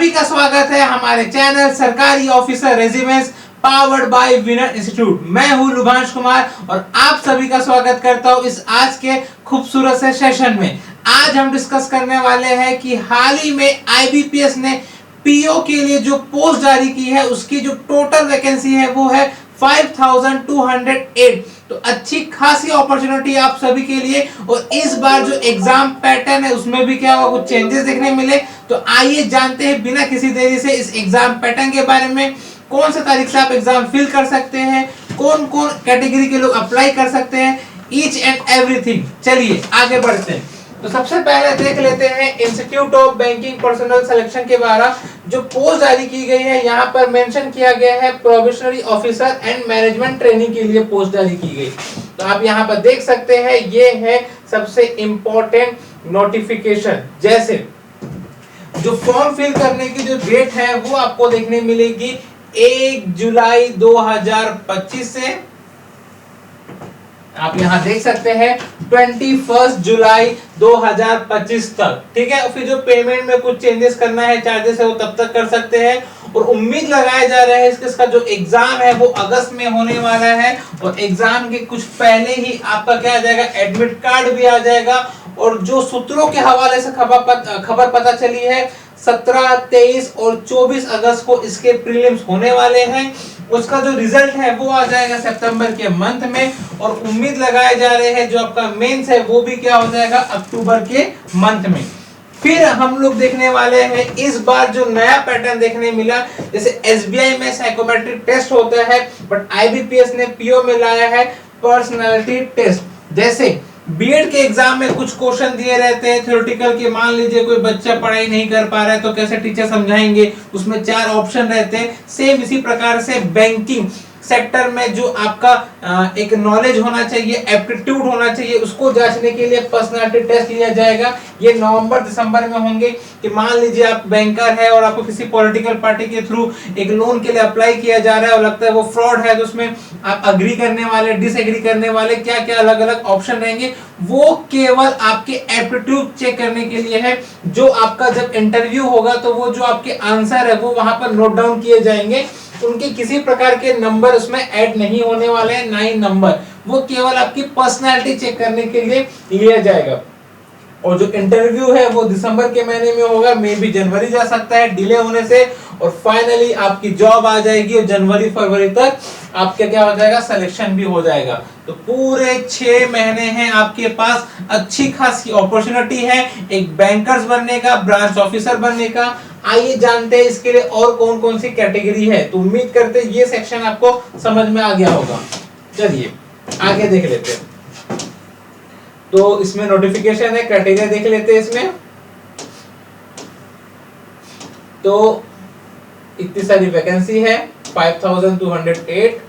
सभी का स्वागत है हमारे चैनल सरकारी officer regiments powered by winner institute. मैं हूं लुभांश कुमार और आप सभी का स्वागत करता हूं इस आज के खूबसूरत से सेशन में। आज हम डिस्कस करने वाले हैं कि हाल ही में आईबीपीएस ने पीओ के लिए जो पोस्ट जारी की है उसकी जो टोटल वैकेंसी है वो है 5208। तो अच्छी खासी अपॉर्चुनिटी आप सभी के लिए। और इस बार जो एग्जाम पैटर्न है उसमें भी क्या होगा, कुछ चेंजेस देखने मिले। तो आइए जानते हैं बिना किसी देरी से इस एग्जाम पैटर्न के बारे में। कौन सा तारीख से आप एग्जाम फिल कर सकते हैं, कौन कौन कैटेगरी के लोग अप्लाई कर सकते हैं, ईच एंड एवरीथिंग। चलिए आगे बढ़ते हैं। तो सबसे पहले देख लेते हैं institute of banking personal selection के बारे जो पोस्ट जारी की गई है। यहाँ पर मेंशन किया गया है probationary officer and management training के लिए पोस्ट जारी की गई। तो आप यहाँ पर देख सकते हैं ये है सबसे इंपॉर्टेंट नोटिफिकेशन। जैसे जो फॉर्म फिल करने की जो डेट है वो आपको देखने मिलेगी 1 जुलाई 2025 से आप यहां देख सकते हैं 21 जुलाई 2025 तक। ठीक है, फिर जो पेमेंट में कुछ चेंजेस करना है, चार्जेस है, वो तब तक कर सकते हैं। और उम्मीद लगाया जा रहा है इसका जो एग्जाम है वो अगस्त में होने वाला है। और एग्जाम के कुछ पहले ही आपका क्या आ जाएगा, एडमिट कार्ड भी आ जाएगा। और जो सूत्रों के हवाले से खबर पता चली है 17, 23 और 24 अगस्त को इसके प्रीलिम्स होने वाले हैं। उसका जो रिजल्ट है वो आ जाएगा सितंबर के मंथ में। और उम्मीद लगाए जा रहे हैं जो आपका मेंस है वो भी क्या हो जाएगा, अक्टूबर के मंथ में। फिर हम लोग देखने वाले हैं इस बार जो नया पैटर्न देखने मिला, जैसे एसबीआई में साइकोमेट्रिक टेस्ट होता है, बट आईबीपीएस ने पीओ में लाया है पर्सनालिटी टेस्ट। जैसे बीएड के एग्जाम में कुछ क्वेश्चन दिए रहते हैं थ्योरेटिकल के, मान लीजिए कोई बच्चा पढ़ाई नहीं कर पा रहा है तो कैसे टीचर समझाएंगे, उसमें 4 ऑप्शन रहते हैं। सेम इसी प्रकार से बैंकिंग सेक्टर में जो आपका एक नॉलेज होना चाहिए, एप्टीट्यूड होना चाहिए, उसको जांचने के लिए पर्सनालिटी टेस्ट लिया जाएगा। ये नवंबर दिसंबर में होंगे। कि मान लीजिए आप बैंकर है और आपको किसी पॉलिटिकल पार्टी के थ्रू एक लोन के लिए अप्लाई किया जा रहा है और लगता है वो फ्रॉड है, तो उसमें आप अग्री करने वाले, डिसएग्री करने वाले, क्या क्या अलग अलग ऑप्शन रहेंगे, वो केवल आपके एप्टीट्यूड चेक करने के लिए है। जो आपका जब इंटरव्यू होगा तो वो जो आपके आंसर है वो वहां पर नोट डाउन किए जाएंगे। उनके किसी प्रकार के नंबर उसमें ऐड नहीं होने वाले हैं, ना ही नंबर, वो केवल आपकी पर्सनालिटी चेक करने के लिए लिया जाएगा। और जो इंटरव्यू है वो दिसंबर के महीने में होगा, मे भी जनवरी जा सकता है डिले होने से। और फाइनली आपकी जॉब आ जाएगी और जनवरी फरवरी तक आपका क्या हो जाएगा, सिलेक्शन भी हो जाएगा। तो पूरे 6 महीने हैं आपके पास, अच्छी खासी अपॉर्चुनिटी है एक बैंकर्स बनने का, ब्रांच ऑफिसर बनने का। आइए जानते हैं इसके लिए और कौन कौन सी कैटेगरी है। तो उम्मीद करते हैं ये सेक्शन आपको समझ में आ गया होगा। चलिए आगे देख लेते हैं। तो इसमें नोटिफिकेशन है, कैटेगरी देख लेते हैं इसमें। तो इतनी सारी वैकेंसी है 5208।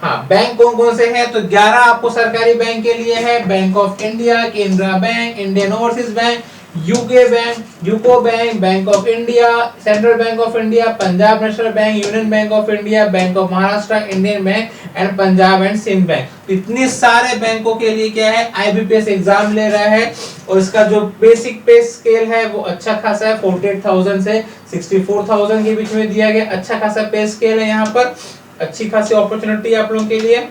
हाँ, बैंक कौन कौन से हैं, तो 11 आपको सरकारी बैंक के लिए है। Bank of India, Canara Bank, Indian Overseas Bank, UK Bank, UCO Bank, Bank of India, Central Bank of India, Punjab National Bank, Union Bank of India, Bank of Maharashtra, Indian Bank and Punjab and Sindh Bank. इतने सारे बैंकों के लिए क्या है, IBPS exam ले रहा है। और इसका जो बेसिक पे स्केल है वो अच्छा खासा है, 48,000 से 64,000 के बीच में दिया गया। अच्छा खासा पे स्केल है, यहाँ पर अच्छी खासी अपॉर्चुनिटी आप लोगों के लिए।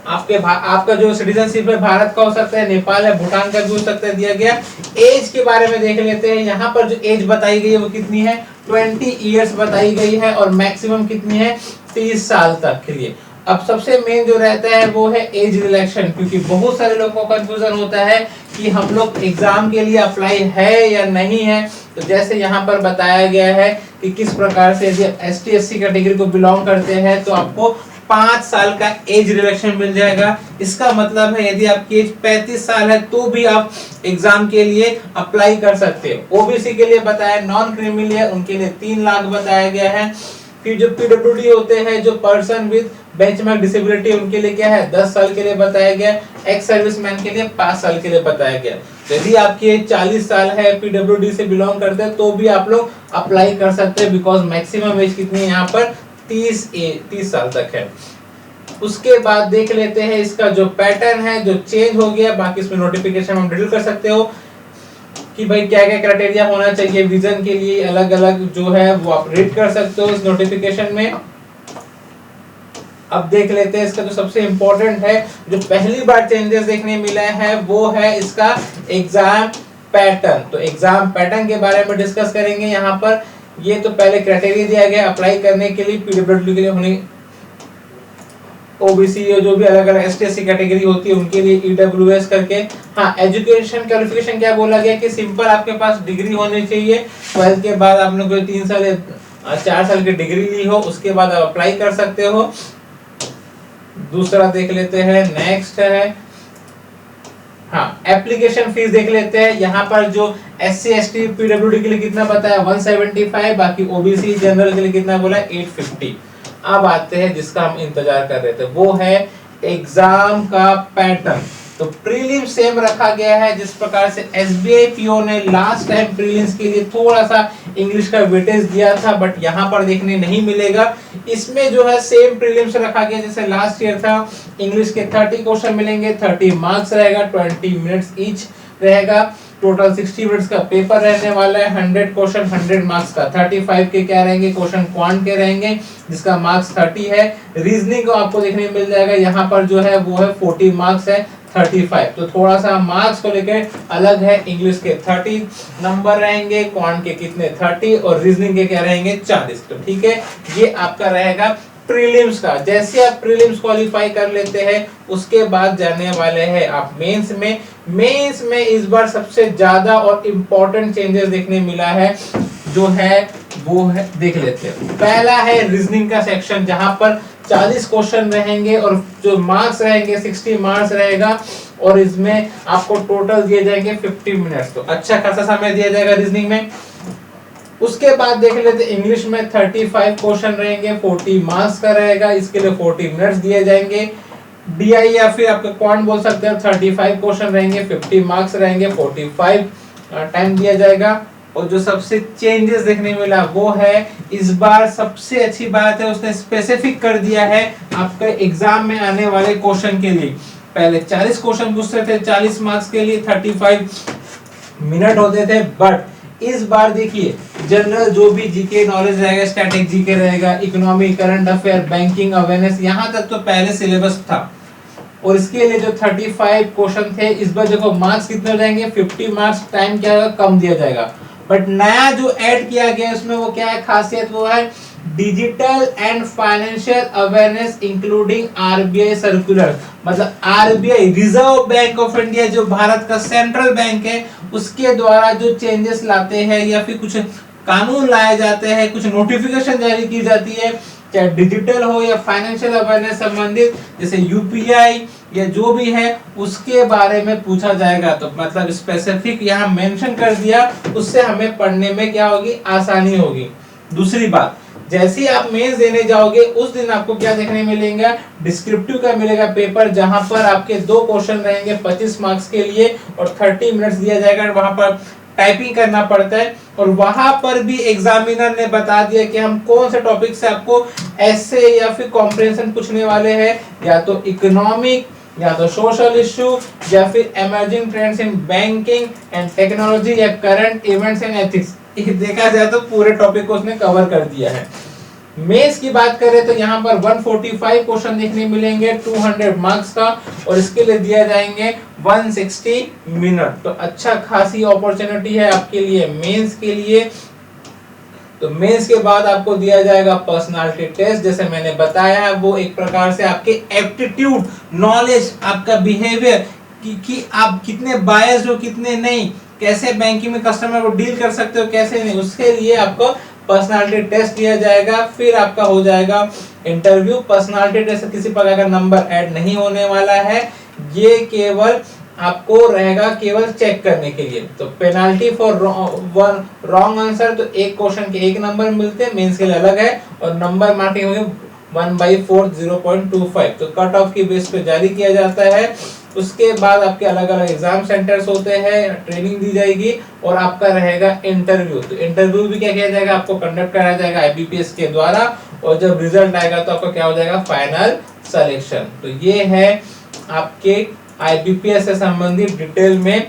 आपका जो सिटीजनशिप है भारत का हो सकता है, नेपाल है, भूटान का भी हो सकता है दिया गया। एज के बारे में देख लेते हैं। यहाँ पर जो एज बताई गई है वो कितनी है, 20 इयर्स बताई गई है। और मैक्सिमम कितनी है, 30 साल तक के लिए। अब सबसे मेन जो रहता है वो है एज रिलैक्शन, क्योंकि बहुत सारे लोगों को कंफ्यूजन होता है कि हम लोग एग्जाम के लिए अप्लाई है या नहीं है। तो जैसे यहाँ पर बताया गया है कि किस प्रकार से यदि एसटी एससी कैटेगरी को बिलोंग करते हैं तो आपको 5 साल का एज रिलैक्शन मिल जाएगा। इसका मतलब है यदि आपकी एज 35 साल है तो भी आप एग्जाम के लिए अप्लाई कर सकते हो। ओबीसी के लिए बताया, नॉन क्रिमिनल है उनके लिए 3 लाख बताया गया है। फिर जो पीडब्ल्यूडी होते हैं, जो पर्सन विद बेंचमार्क डिसेबिलिटी, उनके लिए क्या है, 10 साल के लिए बताया गया। एक्स सर्विसमैन के लिए 5 साल के लिए बताया गया। यदि आपकी एज 40 साल है, पीडब्ल्यूडी से बिलोंग करते हैं तो भी आप लोग अप्लाई कर सकते हैं, बिकॉज मैक्सिमम एज कितनी है यहाँ पर 30 साल तक है। उसके बाद देख लेते हैं इसका जो पैटर्न है जो चेंज हो गया। बाकी इसमें नोटिफिकेशन हम डिलीट कर सकते हो कि भाई क्या क्या क्राइटेरिया होना चाहिए विजन के लिए, अलग अलग जो है वो आप रीड कर सकते हो इस नोटिफिकेशन में। अब देख लेते हैं इसका जो सबसे इंपॉर्टेंट है, जो पहली बार चेंजेस देखने मिला है वो है इसका एग्जाम पैटर्न। तो एग्जाम पैटर्न के बारे में डिस्कस करेंगे यहाँ पर। ये तो पहले क्राइटेरिया दिया गया अप्लाई करने के लिए, पीडब्ल्यूडी के लिए होने, ओबीसी जो भी अलग अलग एसटी कैटेगरी होती है उनके लिए ईडब्ल्यूएस करके। हाँ, एजुकेशन क्वालिफिकेशन क्या बोला गया कि सिंपल आपके पास डिग्री होनी चाहिए, 12th के बाद आपने कोई 3 साल 4 साल की डिग्री ली हो, उसके बाद आप अप्लाई कर सकते हो। दूसरा देख लेते हैं, नेक्स्ट है हाँ एप्लीकेशन फीस देख लेते हैं। यहाँ पर जो एससी एसटी पीडब्ल्यूडी के लिए कितना बताया 175, बाकी ओबीसी जनरल के लिए कितना बोला 850। अब आते हैं जिसका हम इंतजार कर रहे थे, वो है एग्जाम का पैटर्न। तो प्रीलिम सेम रखा गया है, जिस प्रकार से एसबीआई पीओ ने लास्ट टाइम प्रीलिम्स के लिए थोड़ा सा इंग्लिश का वेटेज दिया था, बट यहाँ पर देखने नहीं मिलेगा। इसमें जो है सेम प्रीलिम्स रखा गया जैसे लास्ट ईयर था। इंग्लिश के 30 क्वेश्चन मिलेंगे, 30 मार्क्स रहेगा, 20 मिनट्स ईच रहेगा। टोटल 60 मिनट्स का पेपर रहने वाला है। 100 क्वेश्चन 100 मार्क्स का, 35 के क्या रहेंगे क्वेश्चन क्वांट के रहेंगे, जिसका मार्क्स 30 है। रीजनिंग को आपको देखने मिल जाएगा, यहाँ पर जो है वो है 40 मार्क्स है, 35। तो थोड़ा सा मार्क्स को लेकर अलग है। इंग्लिश के 30 नंबर रहेंगे, क्वांट के कितने 30 और रीजनिंग के क्या रहेंगे 40। तो ठीक है, ये आपका रहेगा प्रीलिम्स का। जैसे आप प्रीलिम्स क्वालिफाई कर लेते हैं उसके बाद जाने वाले हैं आप मेंस में। मेंस में इस बार सबसे ज्यादा और इम्पोर्टेंट चेंजेस देखने मिला है, जो है वो है देख लेते हैं। पहला है रीजनिंग का सेक्शन, जहां पर 40 क्वेश्चन रहेंगे और जो मार्क्स रहेंगे 60 मार्क्स रहेगा, और इसमें आपको टोटल दिए जाएंगे 50 मिनट्स। तो अच्छा खासा समय दिया जाएगा रीजनिंग में। उसके बाद देख लेते इंग्लिश में 35 क्वेश्चन रहेंगे, 40 मार्क्स का रहेगा, इसके लिए 40 मिनट्स दिए जाएंगे। डीआई या फिर आपके क्वांट बोल सकते हैं, 35 क्वेश्चन रहेंगे, 50 मार्क्स रहेंगे, 45 टाइम दिया जाएगा। और जो सबसे चेंजेस देखने मिला वो है इस बार सबसे अच्छी बात है, उसने स्पेसिफिक कर दिया है आपके एग्जाम में आने वाले क्वेश्चन के लिए। पहले 40 क्वेश्चन पूछते थे 40 मार्क्स के लिए, 35 मिनट होते थे, बट इस बार देखिए जनरल जो भी जीके नॉलेज रहेगा, स्टैटिक जीके रहेगा, economy, current affair, banking awareness, यहाँ तक तो पहले सिलेबस था। और इसके लिए जो 35 क्वेश्चन थे, इस बार देखो मार्क्स कितने हो जाएंगे 50 मार्क्स, टाइम क्या होगा कम दिया जाएगा। बट नया जो ऐड किया गया उसमें वो क्या है खासियत, वो है digital and financial awareness including RBI circular. मतलब RBI reserve bank of India जो भारत का सेंट्रल बैंक है, उसके द्वारा जो चेंजेस लाते हैं या फिर कुछ कानून लाए जाते हैं, कुछ नोटिफिकेशन जारी की जाती है, चाहे डिजिटल हो या फाइनेंशियल अवेयरनेस संबंधित, जैसे यूपीआई या जो भी है उसके बारे में पूछा जाएगा। तो मतलब स्पेसिफिक यहाँ मेंशन कर दिया, उससे हमें पढ़ने में क्या होगी आसानी होगी। दूसरी बात, जैसे ही आप मेंस देने जाओगे उस दिन आपको क्या देखने मिलेगा, डिस्क्रिप्टिव का मिलेगा पेपर, जहां पर आपके 2 क्वेश्चन रहेंगे 25 मार्क्स के लिए और 30 मिनट्स दिया जाएगा। वहां पर टाइपिंग करना पड़ता है, और वहां पर भी एग्जामिनर ने बता दिया कि हम कौन से टॉपिक से आपको ऐसे या फिर कॉम्प्रिहेंशन पूछने वाले हैं, या तो इकोनॉमिक, या तो सोशल इश्यू, या फिर emerging trends in banking and technology, या करंट इवेंट्स एंड एथिक्स। देखा जाए तो पूरे टॉपिक को उसने कवर कर दिया है। मेंस की बात करें तो यहाँ पर 145 क्वेश्चन देखने मिलेंगे 200 मार्क्स का, और इसके लिए दिया जाएंगे 160 मिनट। तो अच्छा खासी अपॉर्चुनिटी है आपके लिए मेंस के लिए। तो मेंस के बाद आपको दिया जाएगा पर्सनालिटी टेस्ट, जैसे मैंने बताया है वो एक प्रकार से आपके एप्टीट्यूड, नॉलेज, आपका बिहेवियर कि आप कितने बायस्ड हो कितने नहीं, कैसे बैंकिंग में कस्टमर को डील कर सकते हो कैसे नहीं, उसके लिए आपको पर्सनालिटी टेस्ट लिया जाएगा। फिर आपका हो जाएगा इंटरव्यू। पर्सनालिटी टेस्ट से किसी प्रकार का नंबर ऐड नहीं होने वाला है, ये केवल आपको रहेगा केवल चेक करने के लिए। तो penalty for one wrong answer, तो एक क्वेश्चन के 1 नंबर मिलते हैं, मेंस के लिए अलग है, और नंबर मार्किंग होगी 1/4 0.25। तो कट ऑफ की बेस पे जारी किया जाता है। उसके बाद आपके अलग अलग एग्जाम सेंटर्स होते हैं, ट्रेनिंग दी जाएगी, और आपका रहेगा इंटरव्यू। तो इंटरव्यू भी क्या किया जाएगा, आपको कंडक्ट कराया जाएगा आईबीपीएस के द्वारा, और जब रिजल्ट आएगा तो आपका क्या हो जाएगा फाइनल सिलेक्शन। तो ये है आपके आईबीपीएस से संबंधित डिटेल में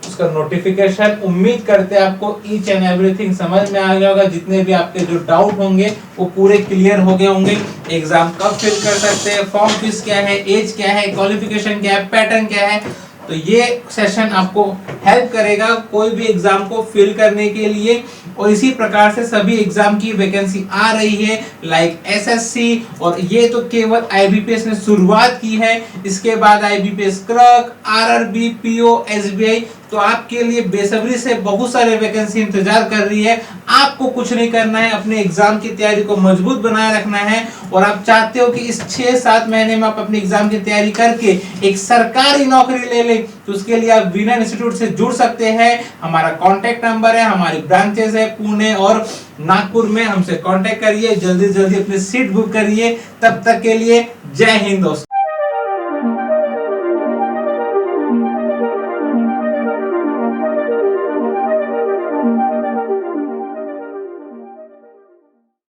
उसका नोटिफिकेशन। उम्मीद करते हैं आपको ईच एंड एवरीथिंग समझ में आ गया होगा, जितने भी आपके जो डाउट होंगे वो पूरे क्लियर हो गए होंगे। एग्जाम कब फिल कर सकते हैं, फॉर्म फीस क्या है, एज क्या है, क्वालिफिकेशन क्या है, पैटर्न क्या है, तो ये सेशन आपको हेल्प करेगा कोई भी एग्जाम को फिल करने के लिए। और इसी प्रकार से सभी एग्जाम की वैकेंसी आ रही है लाइक एसएससी, और ये तो केवल आईबीपीएस ने शुरुआत की है, इसके बाद IBPS clerk, RRB, PO, SBI, तो आपके लिए बेसब्री से बहुत सारे वैकेंसी इंतजार कर रही है। आपको कुछ नहीं करना है, अपने एग्जाम की तैयारी को मजबूत बनाए रखना है, और आप चाहते हो कि इस 6-7 महीने में आप अपनी एग्जाम की तैयारी करके एक सरकारी नौकरी ले लें, तो उसके लिए आप विनर इंस्टीट्यूट से जुड़ सकते हैं। हमारा कांटेक्ट नंबर है, हमारी ब्रांचेस है पुणे और नागपुर में, हमसे कांटेक्ट करिए, जल्दी जल्दी अपनी सीट बुक करिए। तब तक के लिए जय हिंद दोस्तों।